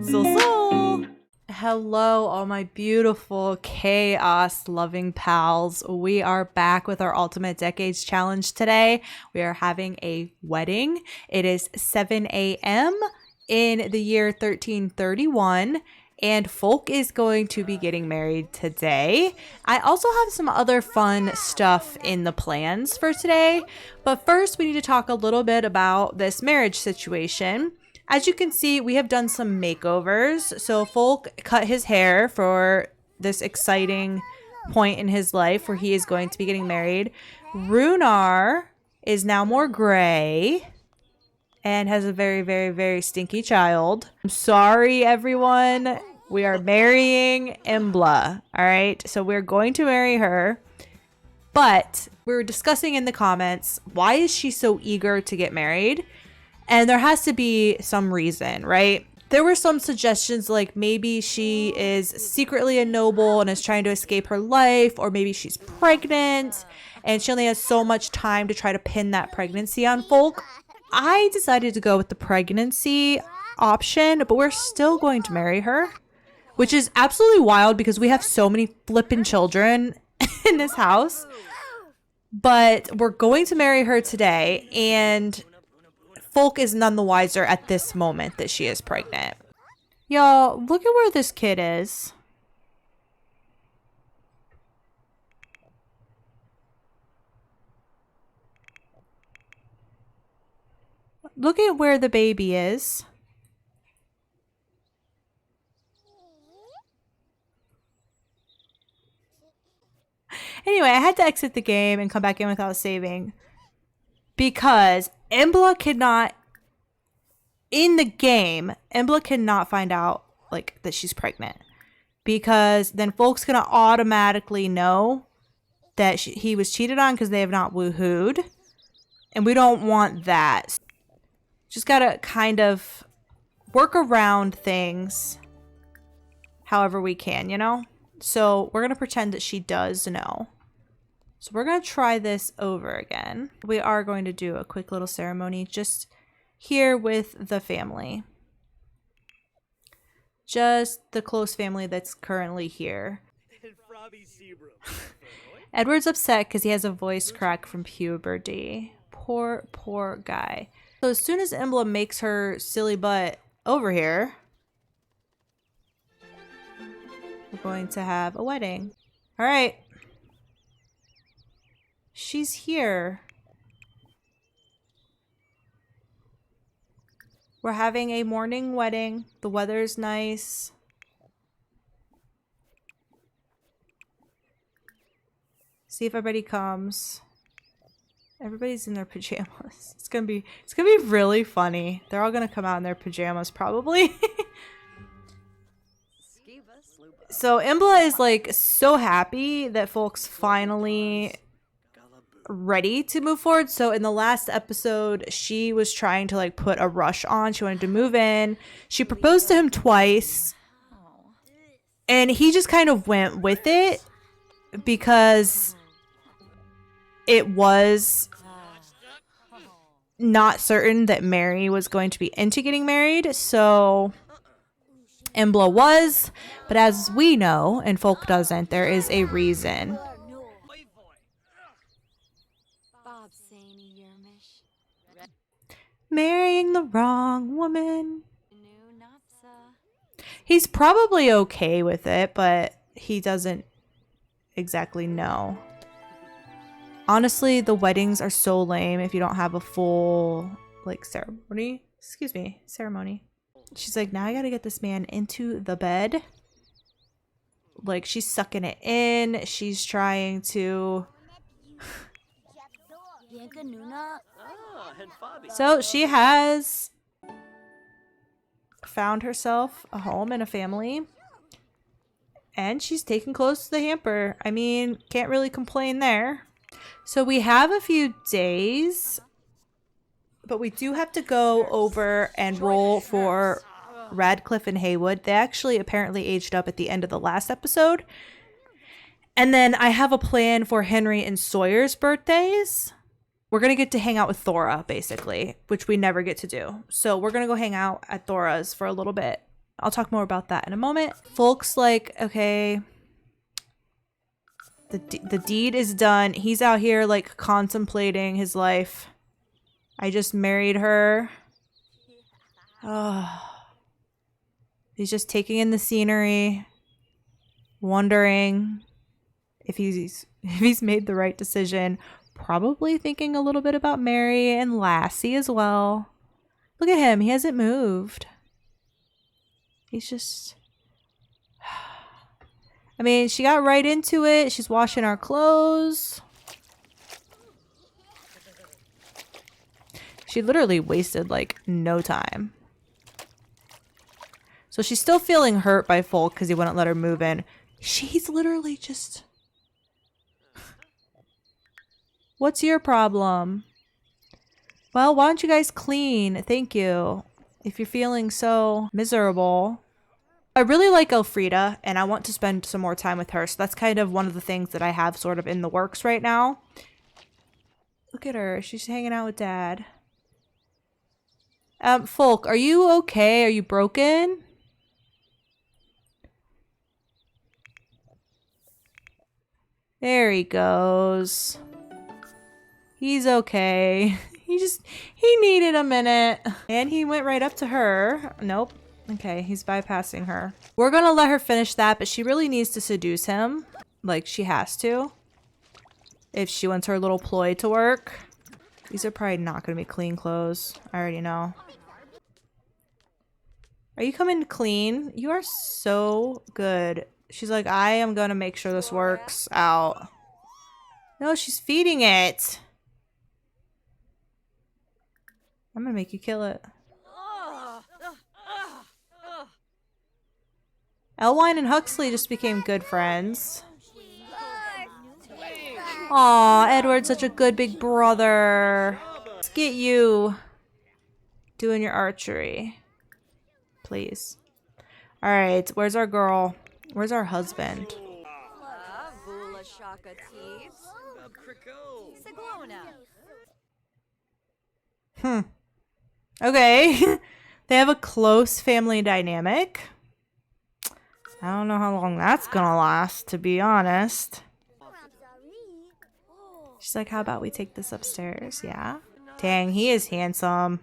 So. Hello, all my beautiful chaos-loving pals. We are back with our Ultimate Decades Challenge today. We are having a wedding. It is 7 a.m. in the year 1331. And Folke is going to be getting married today. I also have some other fun stuff in the plans for today. But first, we need to talk a little bit about this marriage situation. As you can see, we have done some makeovers. So Folke cut his hair for this exciting point in his life where he is going to be getting married. Runar is now more gray and has a very, very, very stinky child. I'm sorry, everyone. We are marrying Embla, all right? So we're going to marry her. But we were discussing in the comments, why is she so eager to get married? And there has to be some reason, right? There were some suggestions like maybe she is secretly a noble and is trying to escape her life, or maybe she's pregnant and she only has so much time to try to pin that pregnancy on Folke. I decided to go with the pregnancy option, but we're still going to marry her, which is absolutely wild because we have so many flippin' children in this house. But we're going to marry her today, and Folke is none the wiser at this moment that she is pregnant. Y'all, look at where this kid is. Look at where the baby is. Anyway, I had to exit the game and come back in without saving because Embla cannot, in the game, Embla cannot find out like that she's pregnant, because then Folke's gonna automatically know that he was cheated on because they have not woohooed, and we don't want that. Just gotta kind of work around things however we can, you know? So we're gonna pretend that she does know. So we're going to try this over again. We are going to do a quick little ceremony just here with the family. Just the close family that's currently here. Edward's upset because he has a voice crack from puberty. Poor, poor guy. So as soon as Embla makes her silly butt over here, we're going to have a wedding. All right. She's here. We're having a morning wedding. The weather's nice. See if everybody comes. Everybody's in their pajamas. It's gonna be really funny. They're all gonna come out in their pajamas probably. So Embla is like so happy that Folke's finally ready to move forward. So in the last episode, she was trying to like put a rush on. She wanted to move in. She proposed to him twice, and he just kind of went with it because it was not certain that Mary was going to be into getting married. So Embla was, but as we know, and Folke doesn't, there is a reason. Marrying the wrong woman. He's probably okay with it, but he doesn't exactly know. Honestly, the weddings are so lame if you don't have a full, like, ceremony. Excuse me, ceremony. She's like, now I gotta get this man into the bed. Like, she's sucking it in. She's trying to... So she has found herself a home and a family, and she's taken close to the hamper. I mean, can't really complain there. So we have a few days, but we do have to go over and roll for Radcliffe and Haywood. They actually apparently aged up at the end of the last episode. And then I have a plan for Henry and Sawyer's birthdays. we're going to get to hang out with Thora, basically, which we never get to do. So we're going to go hang out at Thora's for a little bit. I'll talk more about that in a moment. Folke's like, okay, the deed is done. He's out here like contemplating his life. I just married her. Oh. He's just taking in the scenery, wondering if he's made the right decision. Probably thinking a little bit about Mary and Lassie as well. Look at him. He hasn't moved. He's just... I mean, she got right into it. She's washing our clothes. She literally wasted, like, no time. So she's still feeling hurt by Folke because he wouldn't let her move in. She's literally just... What's your problem? Well, why don't you guys clean? Thank you. If you're feeling so miserable. I really like Alfreda, and I want to spend some more time with her. So that's kind of one of the things that I have sort of in the works right now. Look at her. She's hanging out with Dad. Folke, are you okay? Are you broken? There he goes. He's okay. He needed a minute. And he went right up to her. Nope. Okay, he's bypassing her. We're gonna let her finish that, but she really needs to seduce him. Like, she has to. If she wants her little ploy to work. These are probably not gonna be clean clothes. I already know. Are you coming to clean? You are so good. She's like, I am gonna make sure this works out. No, she's feeding it. I'm gonna make you kill it. Elwine and Huxley just became good friends. Aw, Edward's such a good big brother. Let's get you doing your archery. Please. Alright, where's our girl? Where's our husband? Okay. They have a close family dynamic. I don't know how long that's gonna last, to be honest. She's like, how about we take this upstairs? Yeah? Dang, he is handsome.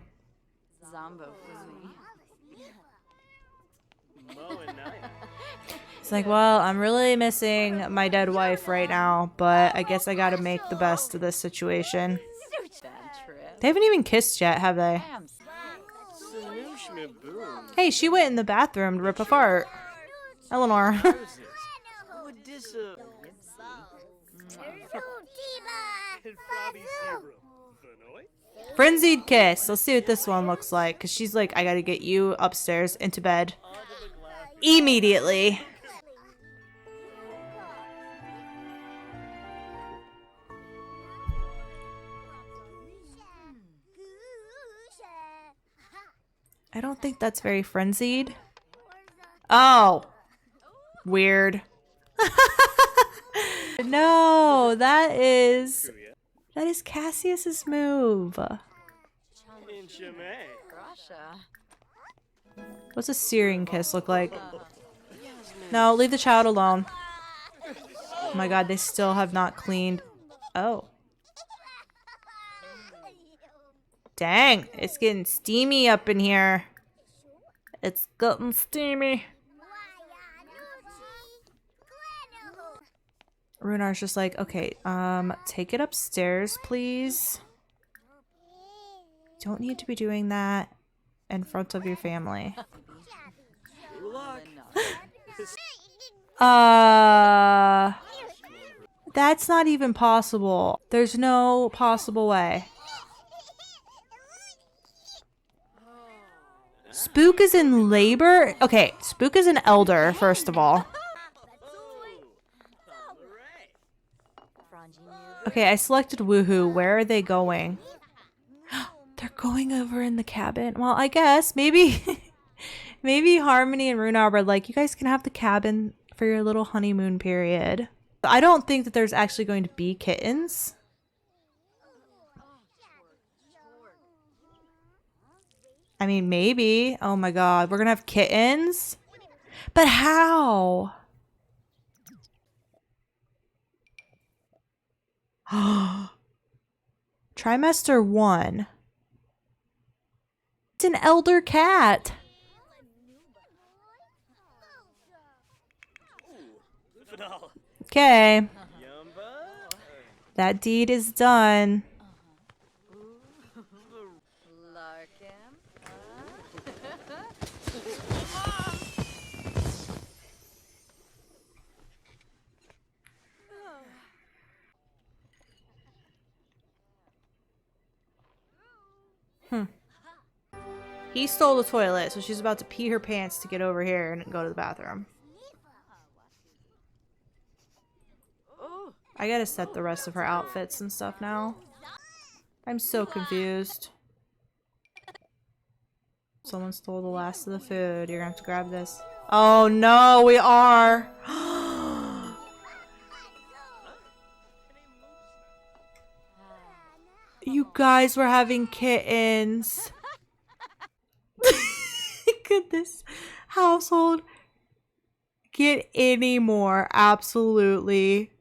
It's like, well, I'm really missing my dead wife right now, but I guess I gotta make the best of this situation. They haven't even kissed yet, have they? Hey, she went in the bathroom to rip a fart. Eleanor. Frenzied kiss. Let's see what this one looks like. Because she's like, I gotta get you upstairs into bed. Immediately. I don't think that's very frenzied. Oh. Weird. No, that is Cassius's move. What's a searing kiss look like? No, leave the child alone. Oh my god, they still have not cleaned. Oh. Dang, it's getting steamy up in here. It's getting steamy. Runar's just like, okay, take it upstairs, please. Don't need to be doing that in front of your family. That's not even possible. There's no possible way. Spook is in labor? Okay, Spook is an elder, first of all. Okay, I selected Woohoo. Where are they going? They're going over in the cabin. Well, I guess maybe maybe Harmony and Runar were like, you guys can have the cabin for your little honeymoon period. I don't think that there's actually going to be kittens. I mean, maybe. Oh my god, we're gonna have kittens? But how? Trimester 1. It's an elder cat. Okay. That deed is done. He stole the toilet, so she's about to pee her pants to get over here and go to the bathroom. I gotta set the rest of her outfits and stuff now. I'm so confused. Someone stole the last of the food. You're gonna have to grab this. Oh no, we are! You guys were having kittens. Could this household get any more absolutely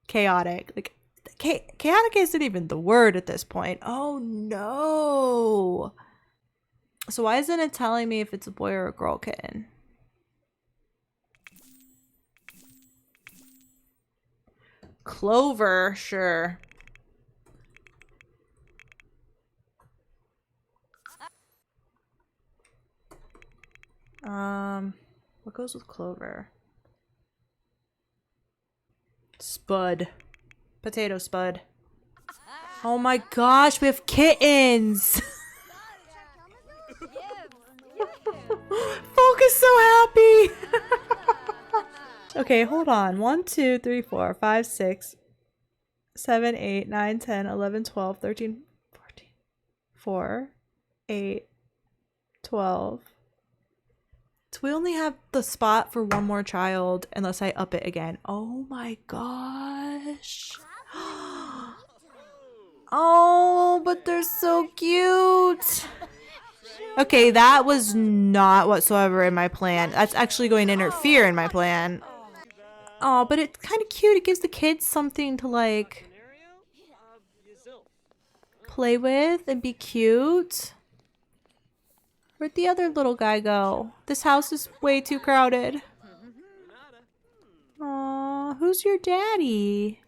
chaotic? Like, chaotic isn't even the word at this point. Oh no. So why isn't it telling me if it's a boy or a girl kitten? Clover, sure. What goes with Clover? Spud. Potato Spud. Oh my gosh, we have kittens! Folke is so happy! Okay, hold on. 1, 2, 3, 4, 5, 6, 7, 8, 9, 10, 11, 12, 13, 14, 4, 8, 12. So we only have the spot for one more child unless I up it again. Oh my gosh. Oh, but they're so cute. Okay, that was not whatsoever in my plan. That's actually going to interfere in my plan. Oh, but it's kind of cute. It gives the kids something to like play with and be cute. Where'd the other little guy go? This house is way too crowded. Aw, who's your daddy?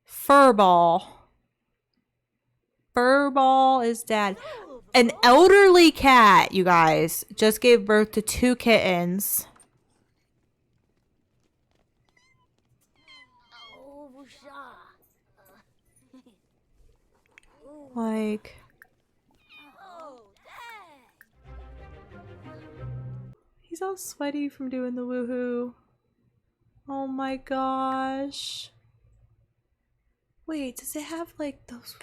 Furball. Furball is dad. An elderly cat, you guys, just gave birth to 2 kittens. Like, he's all sweaty from doing the woohoo. Oh my gosh. Wait, does it have like those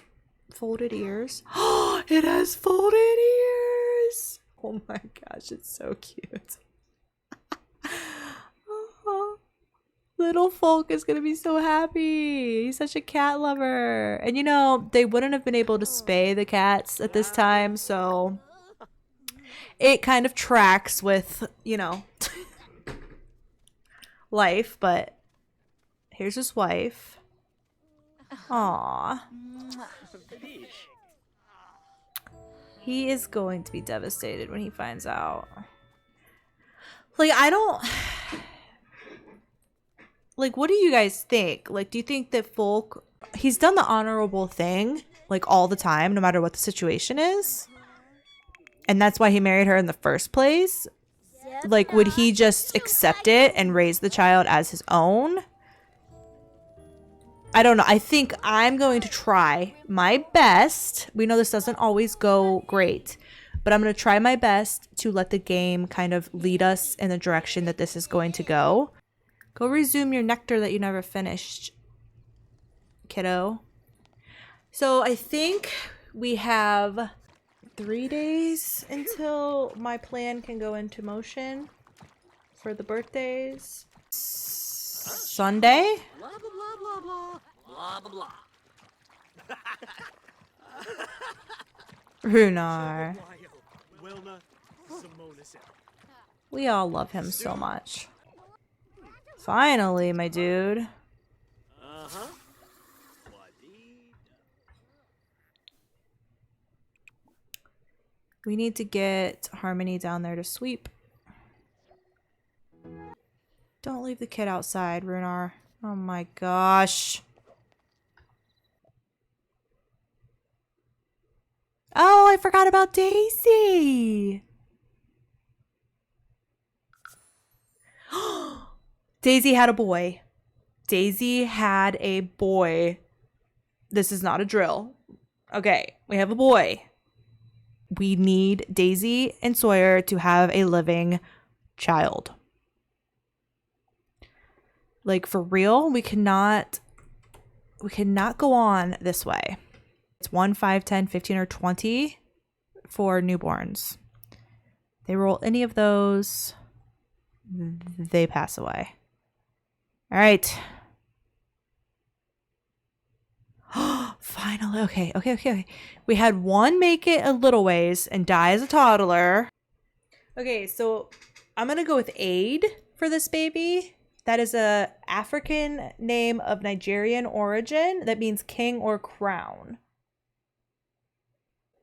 folded ears? Oh, it has folded ears. Oh my gosh, it's so cute. Oh, little Folke is gonna be so happy. He's such a cat lover. And you know, they wouldn't have been able to spay the cats at this time, so it kind of tracks with, you know, life, but here's his wife. Aww. He is going to be devastated when he finds out. Like, I don't... Like, what do you guys think? Like, do you think that Folke... He's done the honorable thing, like, all the time, no matter what the situation is? And that's why he married her in the first place? Like, would he just accept it and raise the child as his own? I don't know. I think I'm going to try my best. We know this doesn't always go great, but I'm going to try my best to let the game kind of lead us in the direction that this is going to go. Go resume your nectar that you never finished, kiddo. So I think we have 3 days until my plan can go into motion for the birthdays. Sunday? Runar. We all love him so much. Finally, my dude. We need to get Harmony down there to sweep. Don't leave the kid outside, Runar. Oh my gosh. Oh, I forgot about Daisy. Daisy had a boy. Daisy had a boy. This is not a drill. Okay, we have a boy. We need Daisy and Sawyer to have a living child. Like, for real, we cannot go on this way. It's 1, 5, 10, 15, or 20 for newborns. They roll any of those, they pass away. All right. Finally. Okay. We had one make it a little ways and die as a toddler. Okay, so I'm going to go with Aid for this baby. That is a African name of Nigerian origin that means king or crown.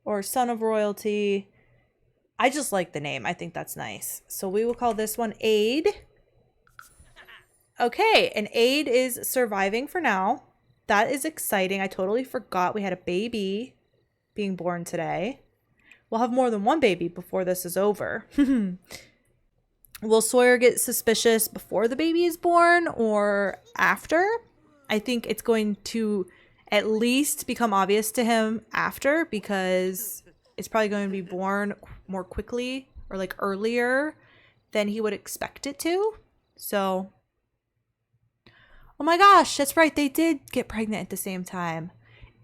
Or son of royalty. I just like the name. I think that's nice. So we will call this one Aid. Okay, and Aid is surviving for now. That is exciting. I totally forgot we had a baby being born today. We'll have more than one baby before this is over. Will Sawyer get suspicious before the baby is born or after? I think it's going to at least become obvious to him after, because it's probably going to be born more quickly or like earlier than he would expect it to. So, oh my gosh, that's right. They did get pregnant at the same time.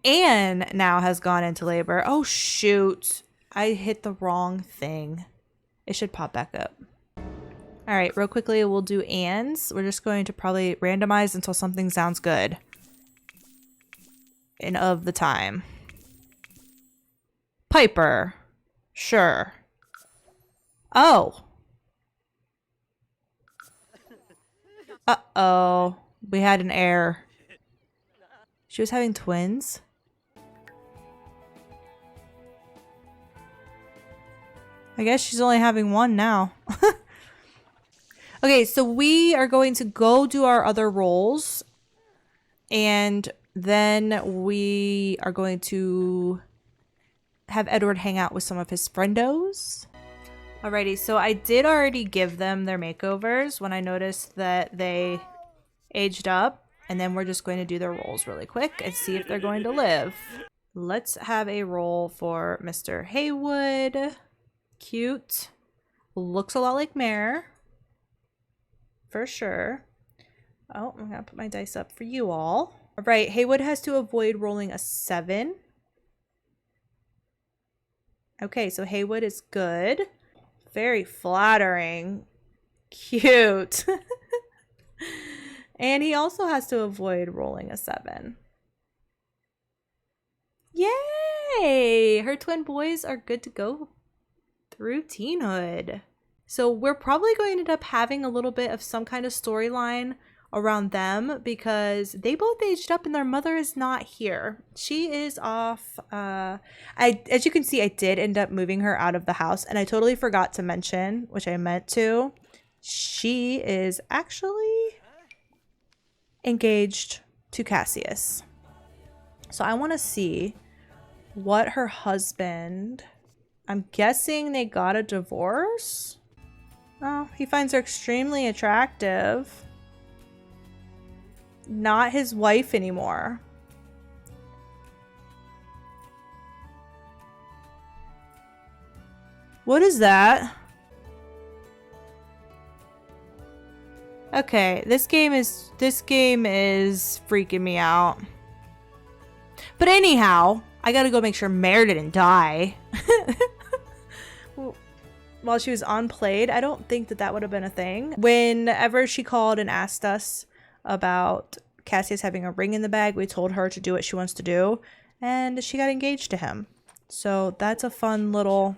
Anne now has gone into labor. Oh shoot. I hit the wrong thing. It should pop back up. All right, real quickly, we'll do Anne's. We're just going to probably randomize until something sounds good. And of the time. Piper. Sure. Oh. Uh-oh. We had an error. She was having twins? I guess she's only having one now. Okay, so we are going to go do our other roles. And then we are going to have Edward hang out with some of his friendos. Alrighty, so I did already give them their makeovers when I noticed that they aged up. And then we're just going to do their roles really quick and see if they're going to live. Let's have a role for Mr. Haywood. Cute. Looks a lot like Mare. For sure. Oh, I'm going to put my dice up for you all. All right, Haywood has to avoid rolling a 7. Okay, so Haywood is good. Very flattering. Cute. And he also has to avoid rolling a 7. Yay! Her twin boys are good to go through teenhood. So we're probably going to end up having a little bit of some kind of storyline around them because they both aged up and their mother is not here. She is off. As you can see, I did end up moving her out of the house, and I totally forgot to mention, which I meant to. She is actually engaged to Cassius. So I want to see what her husband, I'm guessing they got a divorce. Oh, he finds her extremely attractive. Not his wife anymore. What is that? Okay, this game is freaking me out. But anyhow, I gotta go make sure Mare didn't die. While she was unplayed, I don't think that would have been a thing. Whenever she called and asked us about Cassius having a ring in the bag, we told her to do what she wants to do. and she got engaged to him. So that's a fun little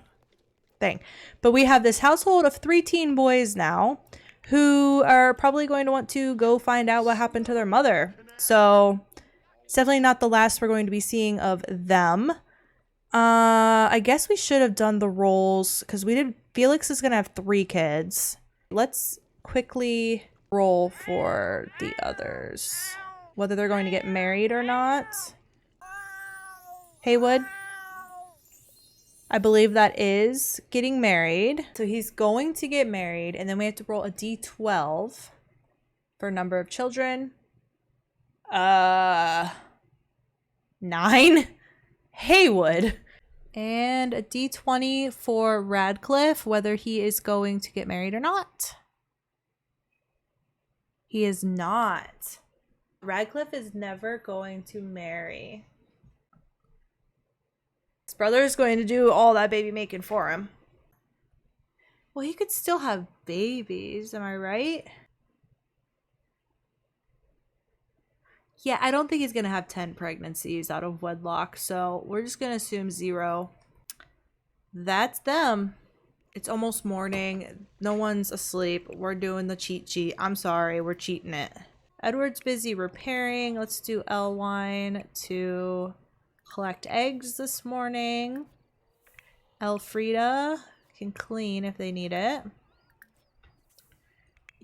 thing. But we have this household of 3 teen boys now who are probably going to want to go find out what happened to their mother. So it's definitely not the last we're going to be seeing of them. I guess we should have done the roles because we did. Felix is going to have 3 kids. Let's quickly roll for the others, whether they're going to get married or not. Haywood, I believe that is getting married. So he's going to get married, and then we have to roll a d12 for number of children. 9. Haywood. And a d20 for Radcliffe, whether he is going to get married or not. He is not. Radcliffe is never going to marry. His brother is going to do all that baby making for him. Well, he could still have babies, am I right? Yeah, I don't think he's going to have 10 pregnancies out of wedlock, so we're just going to assume 0. That's them. It's almost morning. No one's asleep. We're doing the cheat sheet. I'm sorry, we're cheating it. Edward's busy repairing. Let's do Elwine to collect eggs this morning. Alfreda can clean if they need it.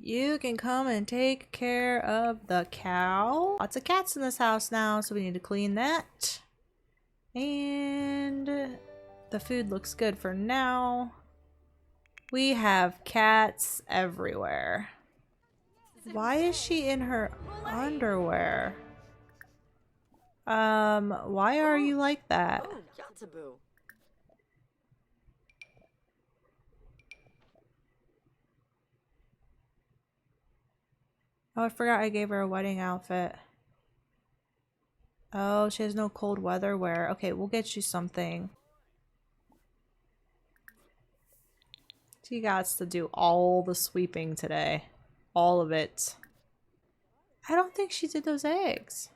You can come and take care of the cow. Lots of cats in this house now, so we need to clean that. And the food looks good for now. We have cats everywhere. Why is she in her underwear? Why are you like that? Oh, I forgot I gave her a wedding outfit. Oh, she has no cold weather wear. Okay, we'll get you something. She got to do all the sweeping today. All of it. I don't think she did those eggs.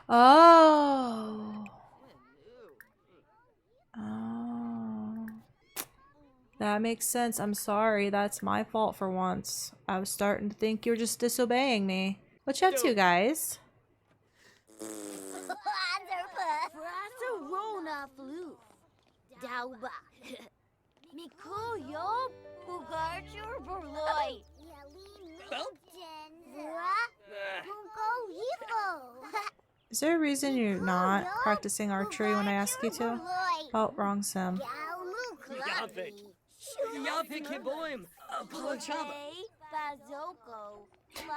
Oh. Oh. That makes sense. I'm sorry. That's my fault for once. I was starting to think you were just disobeying me. What you up to, guys? Is there a reason you're not practicing archery when I ask you to? Oh, wrong sim.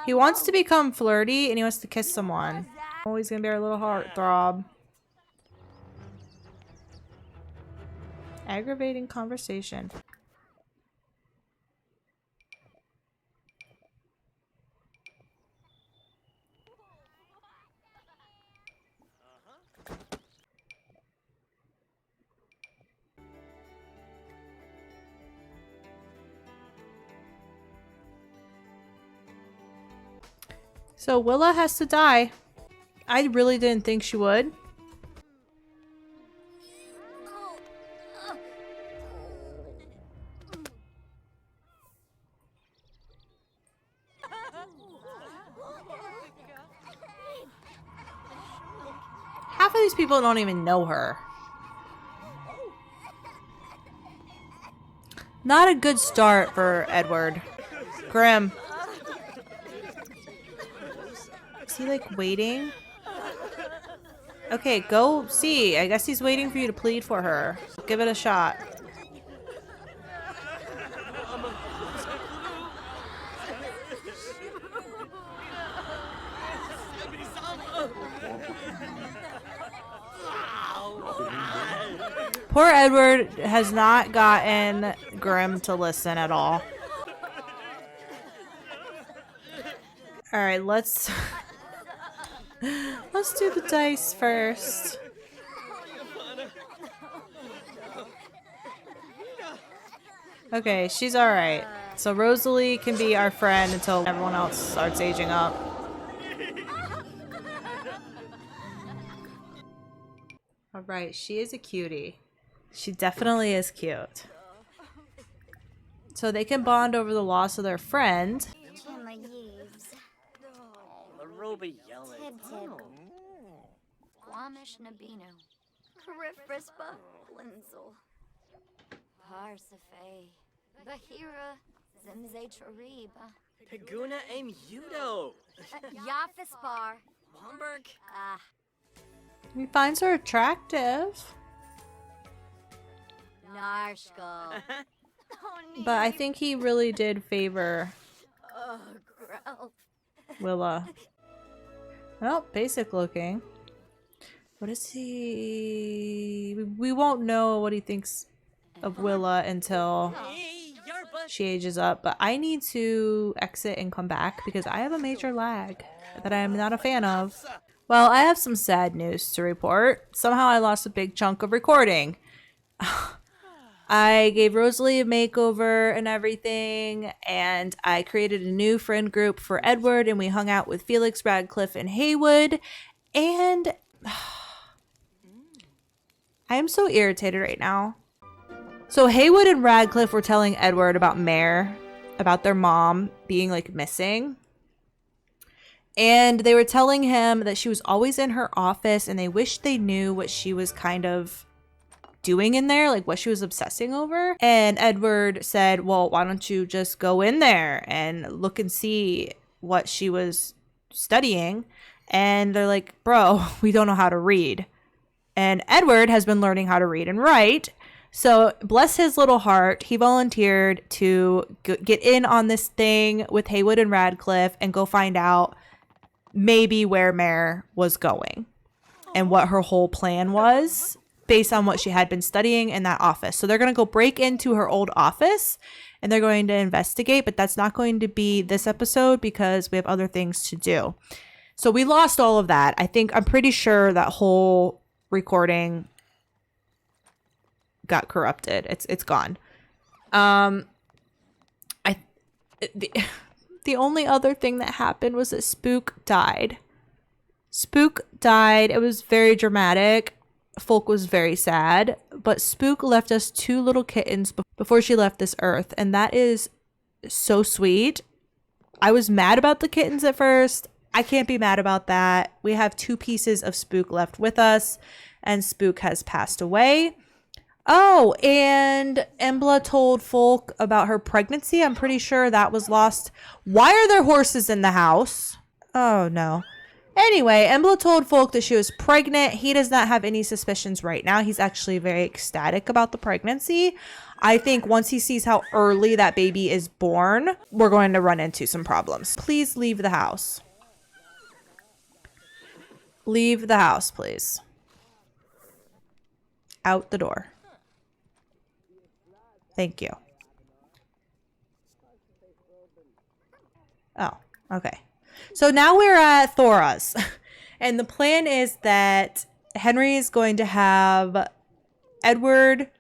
He wants to become flirty and he wants to kiss someone. Oh, he's gonna be our little heartthrob. Aggravating conversation. So Willa has to die. I really didn't think she would. Half of these people don't even know her. Not a good start for Edward. Grim. Is he like waiting? Okay, go see. I guess he's waiting for you to plead for her. Give it a shot. Poor Edward has not gotten Grim to listen at all. Alright, let's do the dice first. Okay, she's alright. So Rosalie can be our friend until everyone else starts aging up. Alright, she is a cutie. She definitely is cute. So they can bond over the loss of their friend. Paguna aim Yudo. Yafispar. Bomberg. He finds her attractive. Narshko. But I think he really did favor Willa. Well, basic looking. What is he? We won't know what he thinks of Willa until she ages up. But I need to exit and come back because I have a major lag that I am not a fan of. Well, I have some sad news to report. Somehow I lost a big chunk of recording. I gave Rosalie a makeover and everything, and I created a new friend group for Edward, and we hung out with Felix, Radcliffe, and Haywood, and I am so irritated right now. So Haywood and Radcliffe were telling Edward about Mare, about their mom being like missing. And they were telling him that she was always in her office and they wished they knew what she was kind of doing in there, like what she was obsessing over. And Edward said, well, why don't you just go in there and look and see what she was studying? And they're like, bro, we don't know how to read. And Edward has been learning how to read and write. So bless his little heart, he volunteered to get in on this thing with Haywood and Radcliffe and go find out maybe where Mare was going and what her whole plan was based on what she had been studying in that office. So they're going to go break into her old office and they're going to investigate, but that's not going to be this episode because we have other things to do. So we lost all of that. I'm pretty sure that whole recording got corrupted. It's gone. The only other thing that happened was that Spook died. Spook died. It was very dramatic. Folke was very sad, but Spook left us 2 little kittens before she left this earth, and that is so sweet. I was mad about the kittens at first. I can't be mad about that. We have 2 pieces of Spook left with us, and Spook has passed away. Oh, and Embla told Folke about her pregnancy. I'm pretty sure that was lost. Why are there horses in the house? Oh, no. Anyway, Embla told Folke that she was pregnant. He does not have any suspicions right now. He's actually very ecstatic about the pregnancy. I think once he sees how early that baby is born, we're going to run into some problems. Please leave the house. Leave the house, please. Out the door. Thank you. Oh, okay. So now we're at Thora's. And the plan is that Henry is going to have Edward,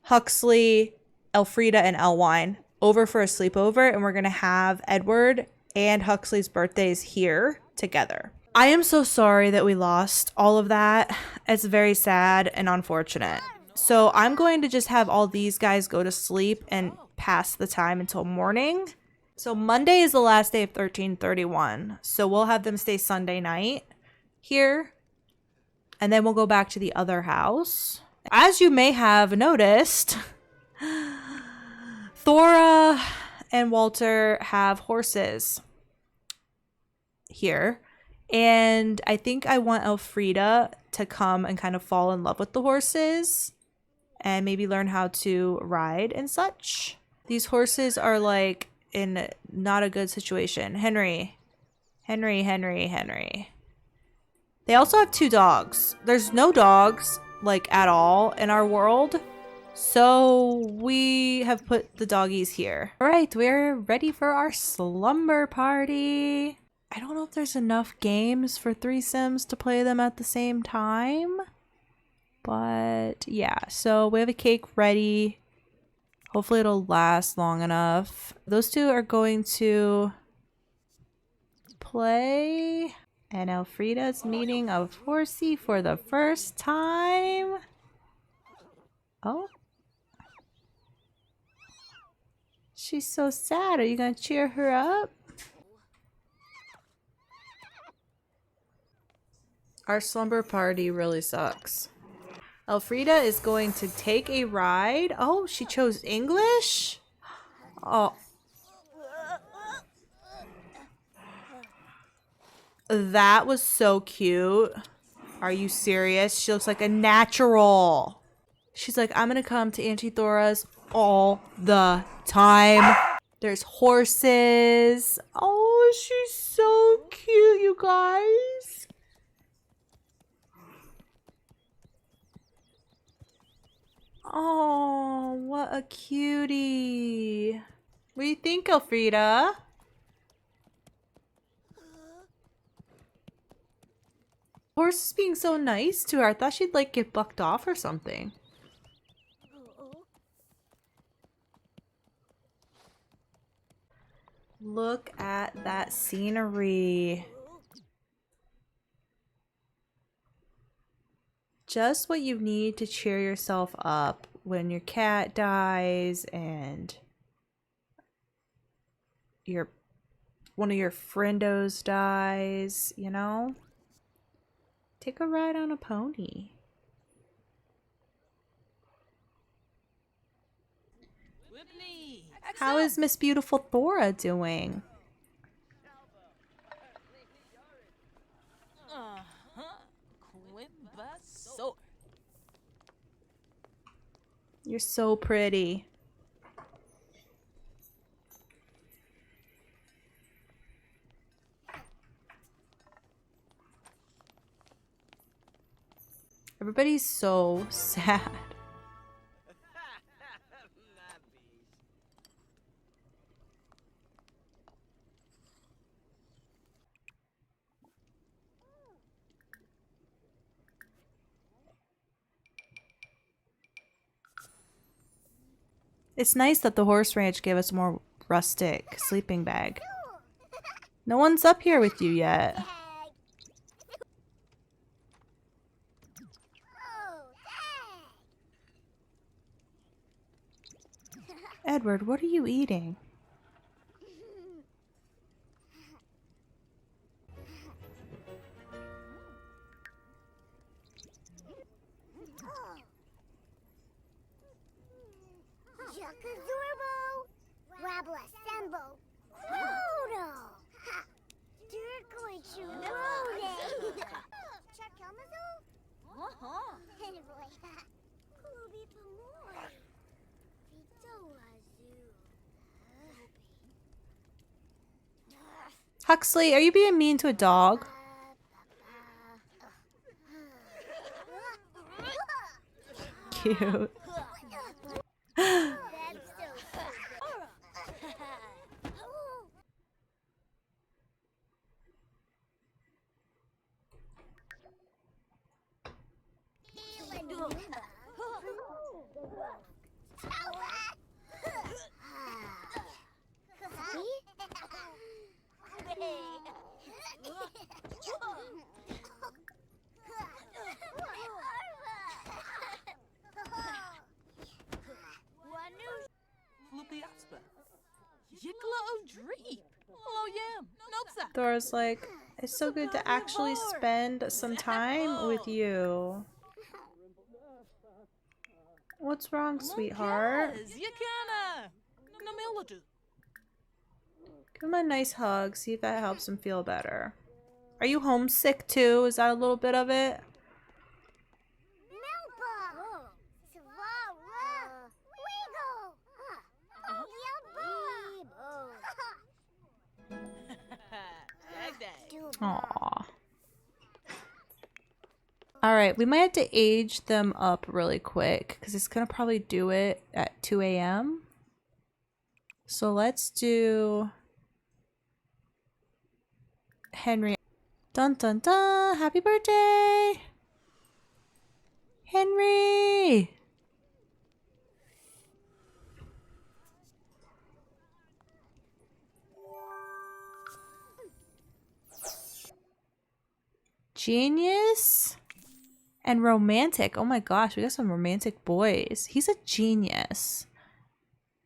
Huxley, Alfreda, and Elwine over for a sleepover. And we're going to have Edward and Huxley's birthdays here together. I am so sorry that we lost all of that. It's very sad and unfortunate. So I'm going to just have all these guys go to sleep and pass the time until morning. So Monday is the last day of 1331. So we'll have them stay Sunday night here. And then we'll go back to the other house. As you may have noticed, Thora and Walter have horses here. And I think I want Alfreda to come and kind of fall in love with the horses and maybe learn how to ride and such. These horses are like in not a good situation. Henry. They also have 2 dogs. There's no dogs like at all in our world. So we have put the doggies here. All right, we're ready for our slumber party. I don't know if there's enough games for 3 Sims to play them at the same time. But yeah, so we have a cake ready. Hopefully it'll last long enough. Those two are going to play. And Alfreda's meeting a horsey for the first time. Oh. She's so sad. Are you going to cheer her up? Our slumber party really sucks. Alfreda is going to take a ride. Oh, she chose English? Oh. That was so cute. Are you serious? She looks like a natural. She's like, I'm gonna come to Auntie Thora's all the time. There's horses. Oh, she's so cute, you guys. Oh, what a cutie. What do you think, Alfreda? Horse is being so nice to her. I thought she'd like get bucked off or something. Look at that scenery. Just what you need to cheer yourself up when your cat dies and one of your friendos dies, you know? Take a ride on a pony. How is Miss Beautiful Thora doing? You're so pretty. Everybody's so sad. It's nice that the horse ranch gave us a more rustic sleeping bag. No one's up here with you yet. Edward, what are you eating? Huxley, are you being mean to a dog? Cute. Thora's like, it's so good to actually spend some time with you. What's wrong, sweetheart? Give him a nice hug, see if that helps him feel better. Are you homesick too? Is that a little bit of it? Aww. Alright, we might have to age them up really quick because it's going to probably do it at 2 a.m. So let's do Henry. Dun dun dun! Happy birthday! Henry! Genius and romantic. Oh my gosh, we got some romantic boys. He's a genius.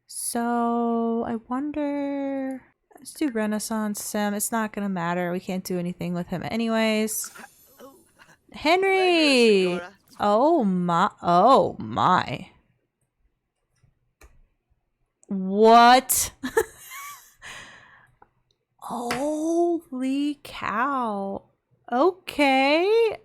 So I wonder, let's do Renaissance Sim. It's not gonna matter. We can't do anything with him anyways. Henry! Oh my, oh my. What? Holy cow. Okay.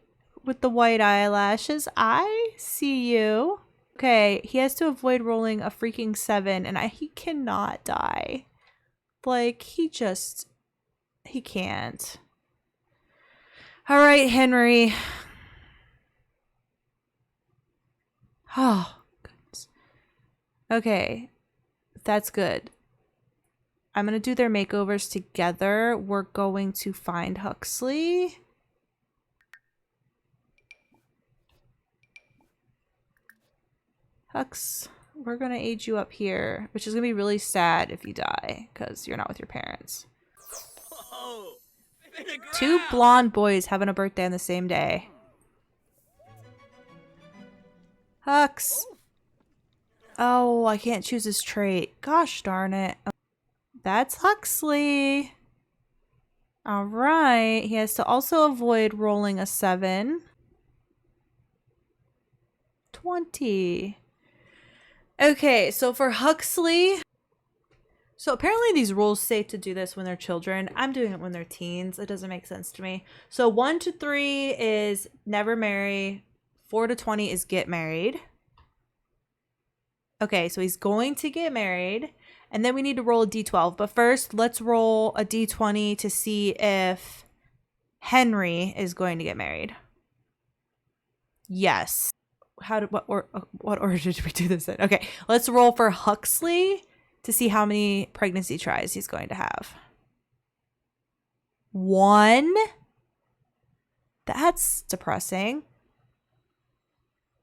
With the white eyelashes, I see you. Okay, he has to avoid rolling a freaking 7 and he cannot die. Like, he can't. All right, Henry. Oh, goodness. Okay, that's good. I'm going to do their makeovers together. We're going to find Huxley. Hux, we're going to age you up here, which is going to be really sad if you die because you're not with your parents. Two blonde boys having a birthday on the same day. Hux. Oh, I can't choose his trait. Gosh darn it. That's Huxley. All right. He has to also avoid rolling a 7. 20. Okay, so for Huxley, so apparently these rules say to do this when they're children. I'm doing it when they're teens. It doesn't make sense to me. So 1 to 3 is never marry. 4 to 20 is get married. Okay, so he's going to get married. And then we need to roll a d12. But first, let's roll a d20 to see if Henry is going to get married. Yes. What order did we do this in? Okay, let's roll for Huxley to see how many pregnancy tries he's going to have. 1. That's depressing.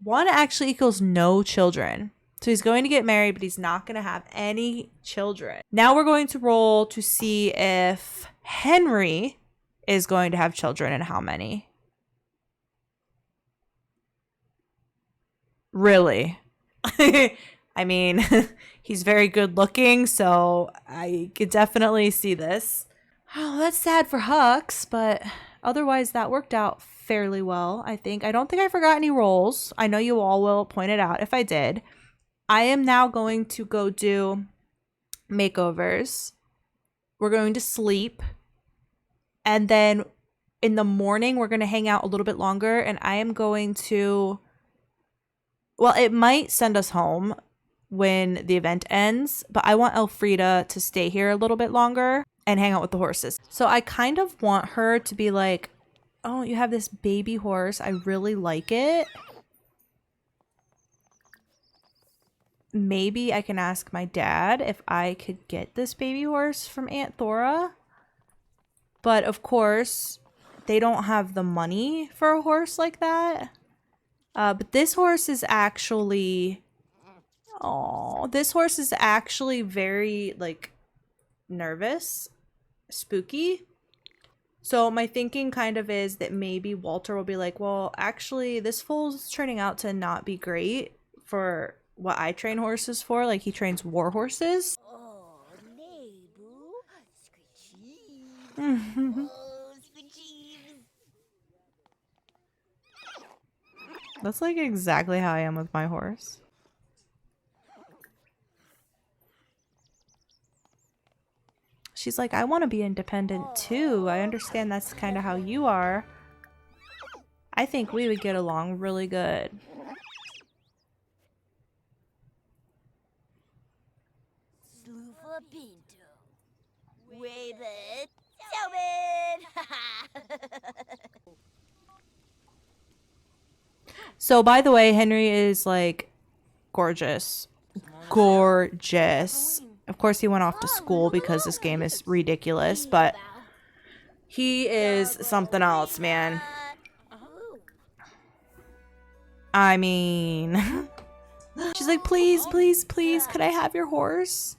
1 actually equals no children. So he's going to get married, but he's not going to have any children. Now we're going to roll to see if Henry is going to have children and how many. Really? I mean, he's very good looking, so I could definitely see this. Oh, that's sad for Hux, but otherwise that worked out fairly well, I think. I don't think I forgot any rolls. I know you all will point it out if I did. I am now going to go do makeovers. We're going to sleep. And then in the morning, we're going to hang out a little bit longer. And I am going to... Well, it might send us home when the event ends. But I want Alfreda to stay here a little bit longer and hang out with the horses. So I kind of want her to be like, oh, you have this baby horse. I really like it. Maybe I can ask my dad if I could get this baby horse from Aunt Thora. But of course, they don't have the money for a horse like that. But this horse is actually... Oh, this horse is actually very, like, nervous. Spooky. So my thinking kind of is that maybe Walter will be like, well, actually, this foal's turning out to not be great for... what I train horses for. Like, he trains war horses. That's like exactly how I am with my horse. She's like, I want to be independent too. I understand that's kind of how you are. I think we would get along really good. So, by the way, Henry is like gorgeous. Gorgeous. Of course, he went off to school because this game is ridiculous, but he is something else, man. I mean, she's like, please, please, please, could I have your horse?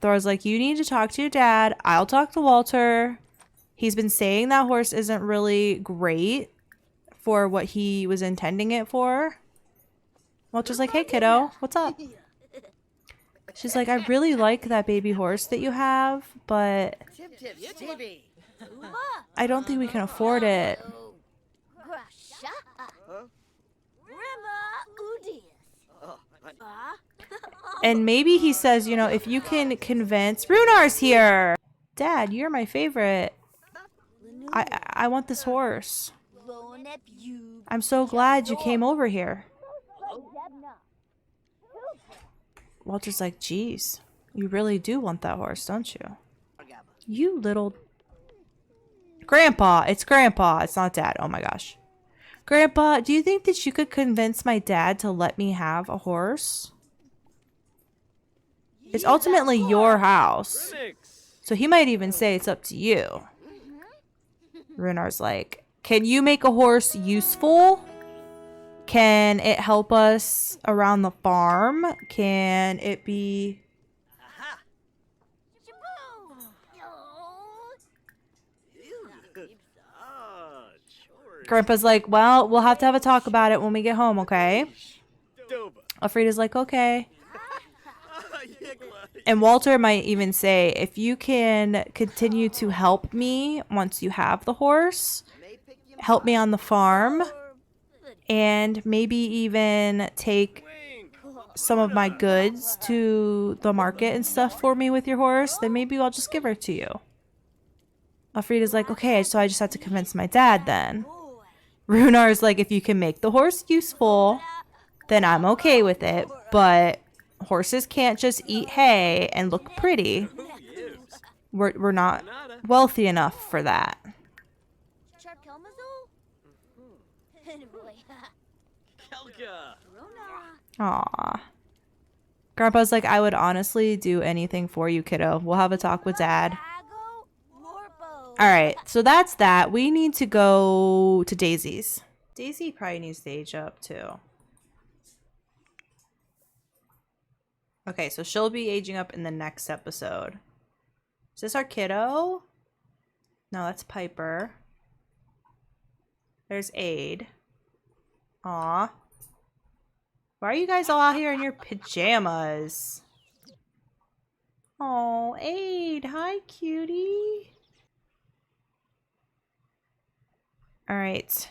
Thora's like, you need to talk to your dad. I'll talk to Walter. He's been saying that horse isn't really great for what he was intending it for. Walter's like, hey, kiddo, what's up? She's like, I really like that baby horse that you have, but I don't think we can afford it. And maybe he says, you know, if you can convince... Runar's here! Dad, you're my favorite. I want this horse. I'm so glad you came over here. Walter's like, geez, you really do want that horse, don't you? You little... Grandpa! It's Grandpa. It's not Dad. Oh my gosh. Grandpa, do you think that you could convince my dad to let me have a horse? It's ultimately your house. So he might even say it's up to you. Runar's like, can you make a horse useful? Can it help us around the farm? Can it be... Grandpa's like, well, we'll have to have a talk about it when we get home, okay? Alfreda's like, okay. And Walter might even say, if you can continue to help me once you have the horse, help me on the farm, and maybe even take some of my goods to the market and stuff for me with your horse, then maybe I'll just give her to you. Alfreda's like, okay, so I just have to convince my dad then. Runar's like, if you can make the horse useful, then I'm okay with it, but horses can't just eat hay and look pretty. We're not wealthy enough for that. Aw. Grandpa's like, I would honestly do anything for you, kiddo. We'll have a talk with Dad. Alright, so that's that. We need to go to Daisy's. Daisy probably needs to age up too. Okay, so she'll be aging up in the next episode. Is this our kiddo? No, that's Piper. There's Aid. Aw. Why are you guys all out here in your pajamas? Oh, Aid. Hi, cutie. Alright.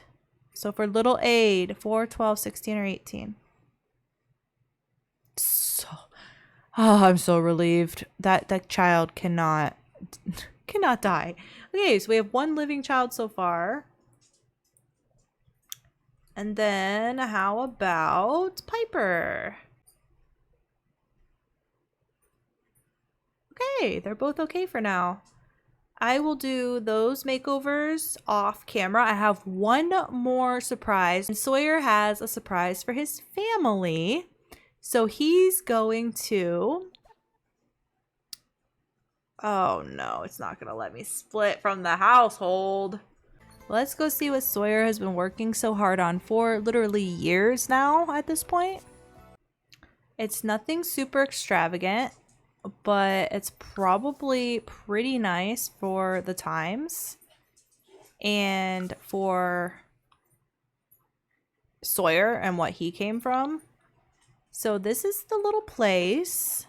So for little Aid, 4, 12, 16, or 18. Oh, I'm so relieved. That child cannot die. Okay, so we have one living child so far. And then how about Piper? Okay, they're both okay for now. I will do those makeovers off camera. I have one more surprise. And Sawyer has a surprise for his family. So he's going to... Oh no, it's not going to let me split from the household. Let's go see what Sawyer has been working so hard on for literally years now at this point. It's nothing super extravagant, but it's probably pretty nice for the times and for Sawyer and what he came from. So this is the little place.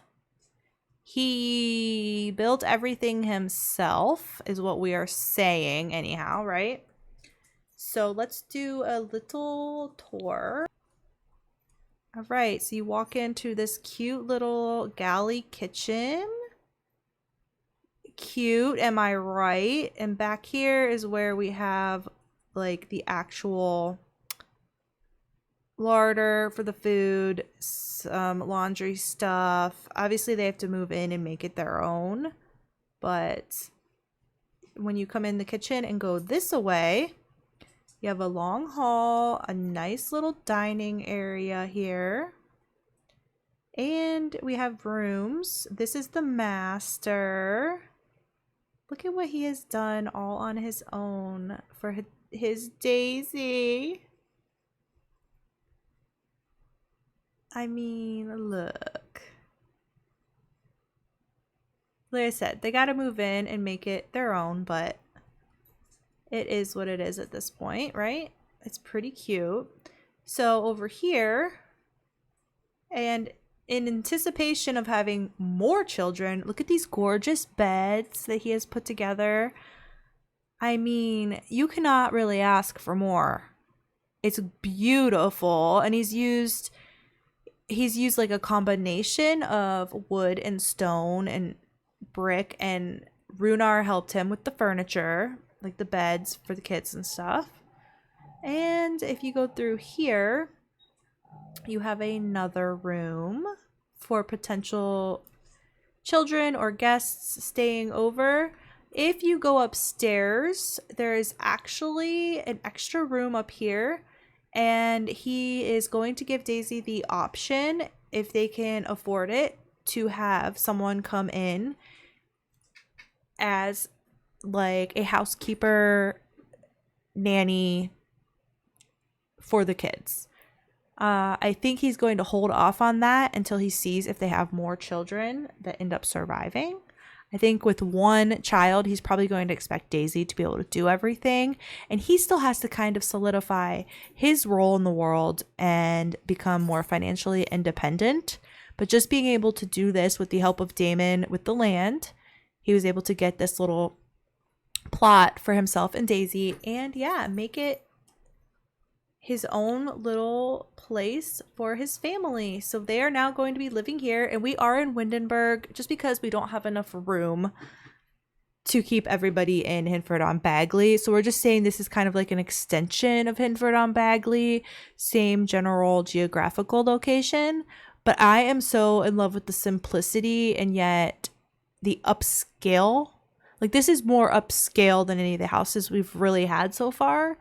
He built everything himself, is what we are saying anyhow, right? So let's do a little tour. All right, so you walk into this cute little galley kitchen. Cute, am I right? And back here is where we have like the actual larder for the food, some laundry stuff. Obviously they have to move in and make it their own, but when you come in the kitchen and go this way, you have a long hall, a nice little dining area here, and we have rooms. This is the master. Look at what he has done all on his own for his Daisy. I mean, look. like I said, they got to move in and make it their own, but it is what it is at this point, right? It's pretty cute. So over here, and in anticipation of having more children, look at these gorgeous beds that he has put together. I mean, you cannot really ask for more. It's beautiful, and he's used like a combination of wood and stone and brick, and Runar helped him with the furniture, like the beds for the kids and stuff. And if you go through here, you have another room for potential children or guests staying over. If you go upstairs, there is actually an extra room up here, and he is going to give Daisy the option, if they can afford it, to have someone come in as like a housekeeper nanny for the kids. I think he's going to hold off on that until he sees if they have more children that end up surviving. I think with one child, he's probably going to expect Daisy to be able to do everything. And he still has to kind of solidify his role in the world and become more financially independent. But just being able to do this with the help of Damon with the land, he was able to get this little plot for himself and Daisy. And yeah, make it his own little place for his family. So they are now going to be living here, and we are in Windenburg just because we don't have enough room to keep everybody in Henford on Bagley. So we're just saying this is kind of like an extension of Henford on Bagley, same general geographical location. But I am so in love with the simplicity and yet the upscale. Like, this is more upscale than any of the houses we've really had so far.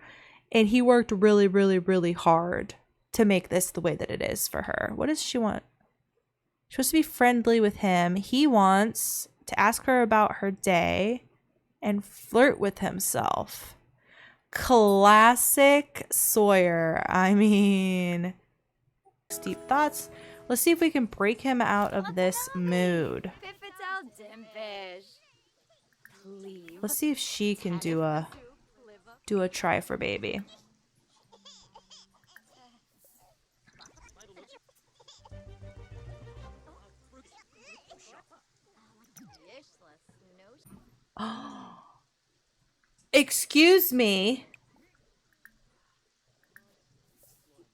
And he worked really, really, really hard to make this the way that it is for her. What does she want? She's supposed to be friendly with him. He wants to ask her about her day and flirt with himself. Classic Sawyer. I mean, deep thoughts. Let's see if we can break him out of this mood. Let's see if she can do a try for baby. Excuse me.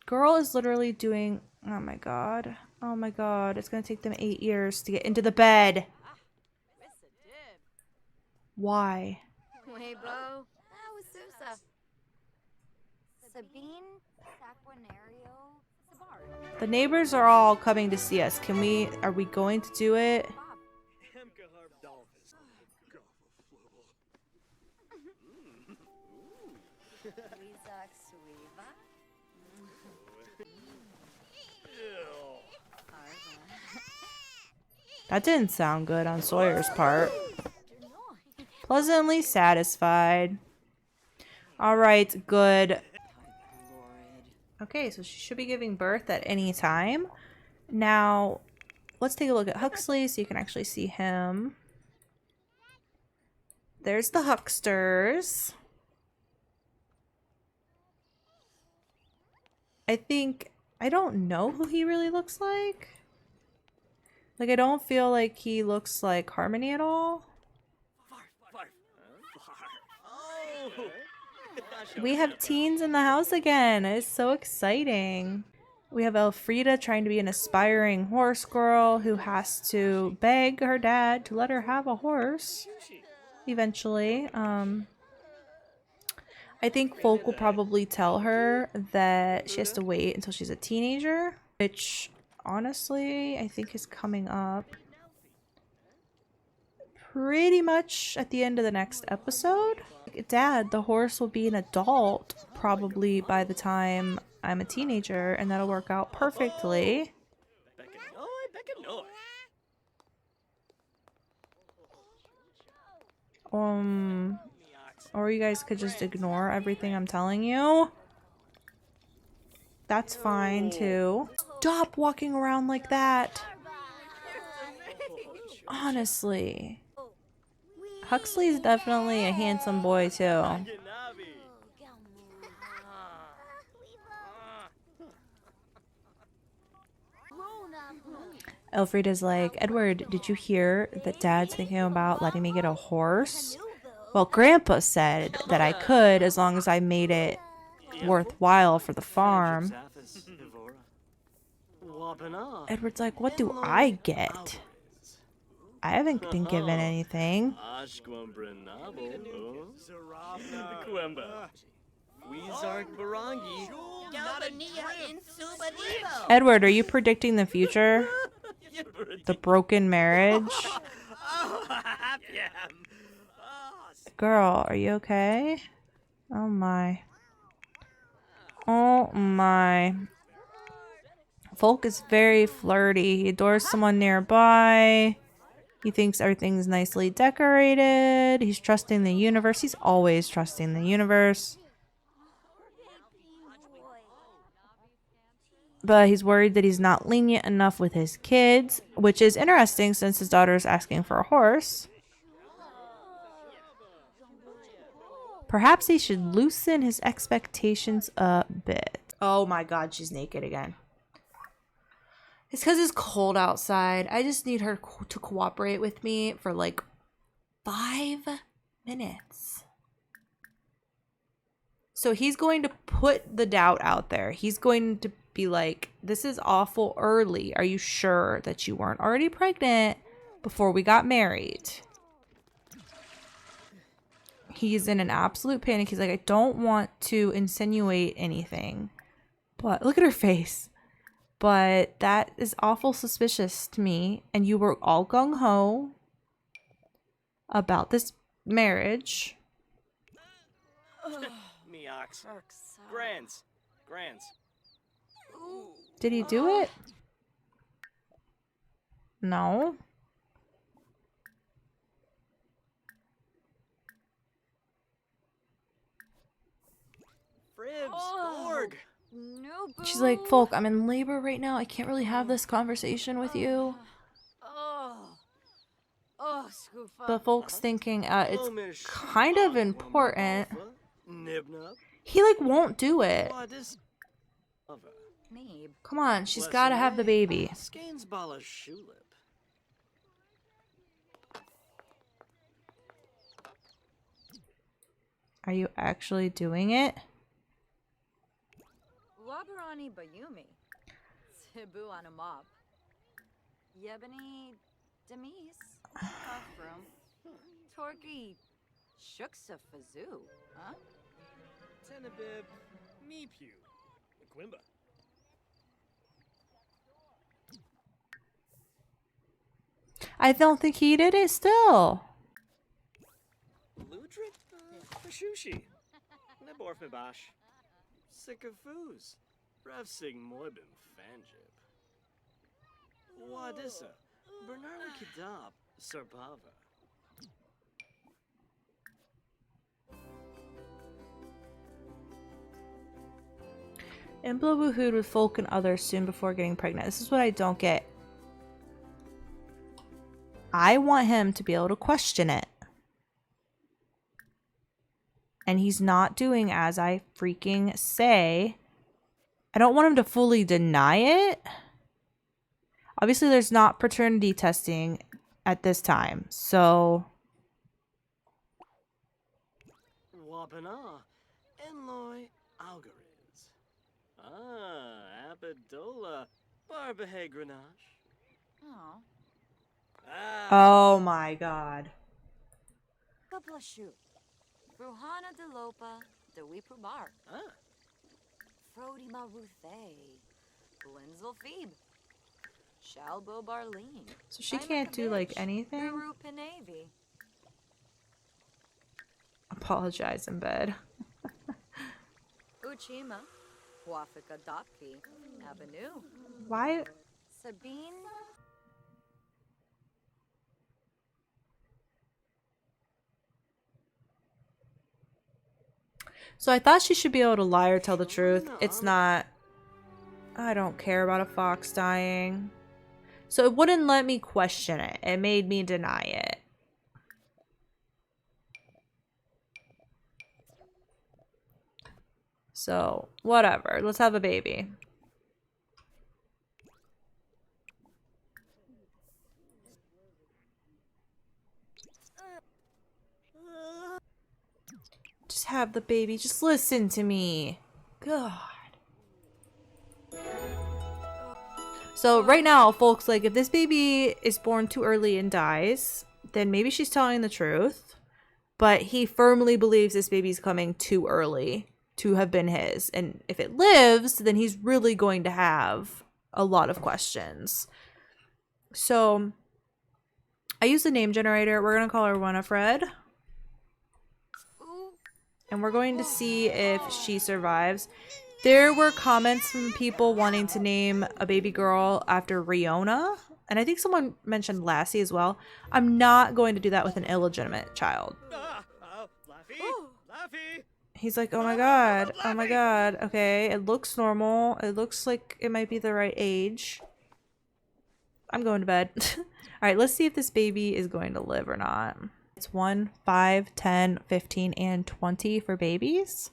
Girl is literally doing, oh my god. Oh my god. It's gonna take them 8 years to get into the bed. Why? The neighbors are all coming to see us. Are we going to do it? That didn't sound good on Sawyer's part. Pleasantly satisfied. Alright, good. Okay, so she should be giving birth at any time. Now, let's take a look at Huxley so you can actually see him. There's the hucksters. I don't know who he really looks like. Like, I don't feel like he looks like Harmony at all. We have teens in the house again. It's so exciting. We have Alfreda trying to be an aspiring horse girl who has to beg her dad to let her have a horse eventually. I think Folke will probably tell her that she has to wait until she's a teenager, which honestly I think is coming up pretty much at the end of the next episode. Dad, the horse will be an adult probably by the time I'm a teenager, and that'll work out perfectly. Or you guys could just ignore everything I'm telling you. That's fine too. Stop walking around like that. Honestly. Huxley's definitely a handsome boy too. Alfreda's like, Edward, did you hear that Dad's thinking about letting me get a horse? Well, Grandpa said that I could as long as I made it worthwhile for the farm. Edward's like, what do I get? I haven't been given anything. Edward, are you predicting the future? The broken marriage? Girl, are you okay? Oh my. Oh my. Folke is very flirty. He adores someone nearby. He thinks everything's nicely decorated. He's trusting the universe. He's always trusting the universe. But he's worried that he's not lenient enough with his kids, which is interesting since his daughter is asking for a horse. Perhaps he should loosen his expectations a bit. Oh my god, she's naked again. It's because it's cold outside. I just need her to cooperate with me for like 5 minutes. So he's going to put the doubt out there. He's going to be like, this is awful early. Are you sure that you weren't already pregnant before we got married? He's in an absolute panic. He's like, I don't want to insinuate anything. But look at her face. But that is awful suspicious to me. And you were all gung-ho about this marriage. Me ox. Grands. Did he do it? No. Fribs. Gorg. She's like, Folke, I'm in labor right now. I can't really have this conversation with you. But Folke's thinking it's kind of important. He like won't do it. Come on, she's got to have the baby. Are you actually doing it? Wabarani Bayumi. Sibu on a mob. Yebani Demise. From Torgi Shuksa Fazoo. Huh? Tenebib. Meepew. Quimba. I don't think he did it still. Ludrit? Fashushi. Neborfibash. Sikafuz. Revsig Moibim Fanjib. Wadissa. Bernardi Kidab. Sarbava. Imbla woohooed with Folke and others soon before getting pregnant. This is what I don't get. I want him to be able to question it. And he's not doing as I freaking say. I don't want him to fully deny it. Obviously, there's not paternity testing at this time. So... Wabana. Enloy Algariz. Abadola. Barbahe Grenache. Oh. Oh my god. Kablashu. Bruhana de Lopa de Weepubar. Frody Maruthe. Blinzel Phoebe. Shalbo Barleen. So she can't do like anything? Pinavi. Apologize in bed. Uchima. Wafika Dopki. Avenue. Why? Sabine. So I thought she should be able to lie or tell the truth. It's not. I don't care about a fox dying. So it wouldn't let me question it. It made me deny it. So, whatever. Let's have a baby. Just have the baby. Just listen to me. God. So right now, folks, like if this baby is born too early and dies, then maybe she's telling the truth. But he firmly believes this baby's coming too early to have been his. And if it lives, then he's really going to have a lot of questions. So I use the name generator. We're going to call her Winifred. And we're going to see if she survives. There were comments from people wanting to name a baby girl after Riona. And I think someone mentioned Lassie as well. I'm not going to do that with an illegitimate child. Laffy! He's like, oh my god, oh my god. Okay, it looks normal. It looks like it might be the right age. I'm going to bed. All right, let's see if this baby is going to live or not. It's 1, 5, 10, 15, and 20 for babies.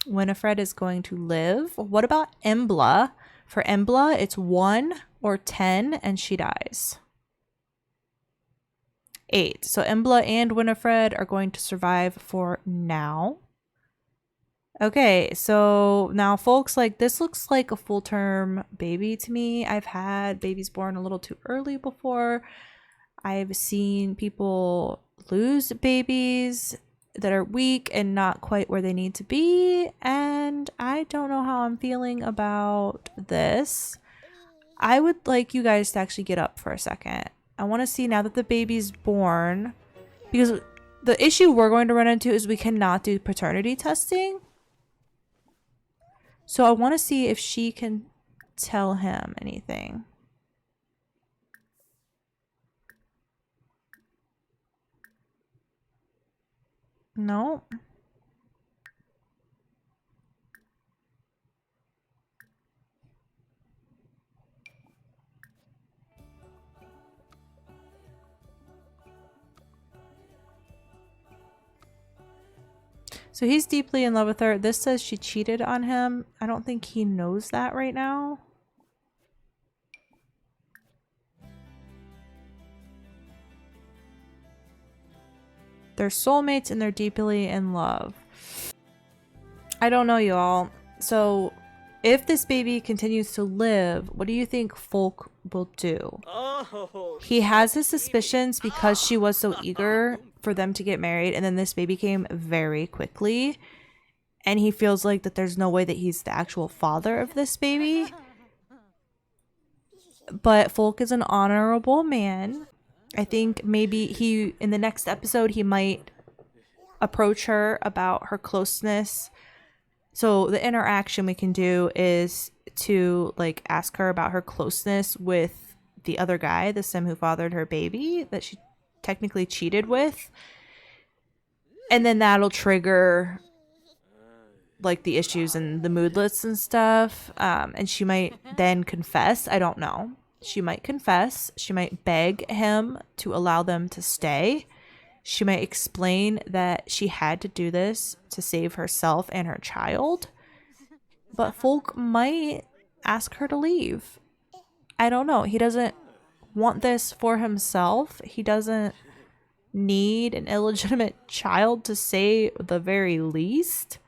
Winifred is going to live. What about Embla? For Embla, it's 1 or 10, and she dies. 8. So Embla and Winifred are going to survive for now. Okay, so now folks, like this looks like a full-term baby to me. I've had babies born a little too early before. I've seen people lose babies that are weak and not quite where they need to be, and I don't know how I'm feeling about this. I would like you guys to actually get up for a second. I want to see now that the baby's born, because the issue we're going to run into is we cannot do paternity testing. So I want to see if she can tell him anything. No. So he's deeply in love with her. This says she cheated on him. I don't think he knows that right now. They're soulmates and they're deeply in love. I don't know, y'all. So if this baby continues to live, what do you think Folke will do? Oh, He has his suspicions because she was so eager for them to get married, and then this baby came very quickly, and he feels like that there's no way that he's the actual father of this baby. But Folke is an honorable man. I think maybe he, in the next episode, he might approach her about her closeness. So the interaction we can do is to like ask her about her closeness with the other guy, the sim who fathered her baby that she technically cheated with. And then that'll trigger like the issues and the moodlets and stuff. And she might then confess. I don't know. She might confess. She might beg him to allow them to stay. She might explain that she had to do this to save herself and her child. But Folke might ask her to leave. I don't know. He doesn't want this for himself. He doesn't need an illegitimate child, to say the very least.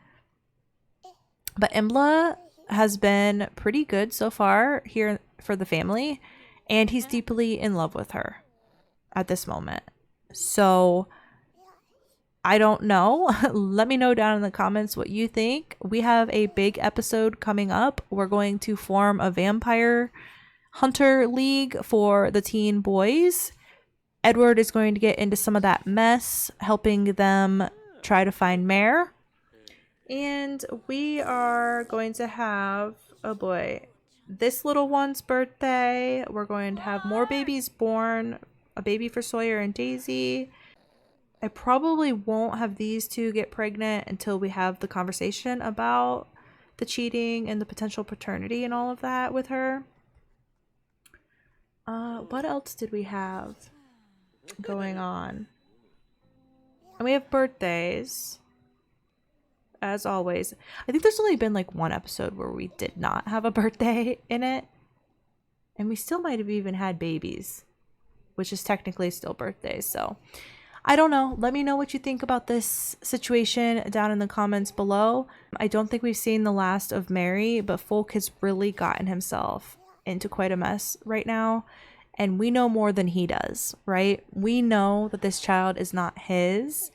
But Embla has been pretty good so far here for the family, and he's deeply in love with her at this moment. So I don't know. Let me know down in the comments what you think. We have a big episode coming up. We're going to form a vampire hunter league for the teen boys. Edward is going to get into some of that mess, helping them try to find Mare. And we are going to have, oh boy, this little one's birthday. We're going to have more babies born, a baby for Sawyer and Daisy. I probably won't have these two get pregnant until we have the conversation about the cheating and the potential paternity and all of that with her. What else did we have going on? And we have birthdays. As always. I think there's only been like one episode where we did not have a birthday in it. And we still might have even had babies, which is technically still birthdays. So I don't know. Let me know what you think about this situation down in the comments below. I don't think we've seen the last of Mary, but Folke has really gotten himself into quite a mess right now. And we know more than he does, right? We know that this child is not his.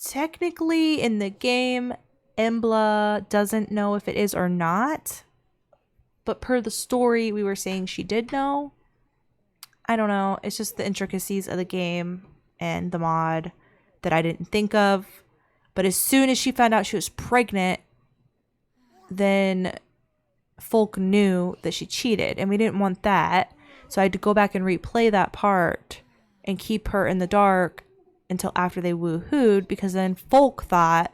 Technically, in the game, Embla doesn't know if it is or not. But per the story, we were saying she did know. I don't know. It's just the intricacies of the game and the mod that I didn't think of. But as soon as she found out she was pregnant, then Folke knew that she cheated. And we didn't want that. So I had to go back and replay that part and keep her in the dark until after they woohooed, because then Folke thought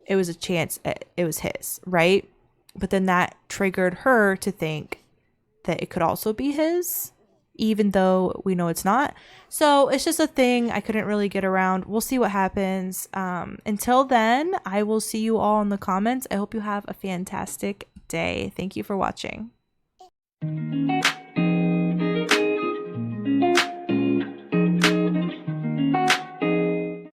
it was a chance it was his, right? But then that triggered her to think that it could also be his, even though we know it's not. So it's just a thing I couldn't really get around. We'll see what happens. Until then, I will see you all in the comments. I hope you have a fantastic day. Thank you for watching.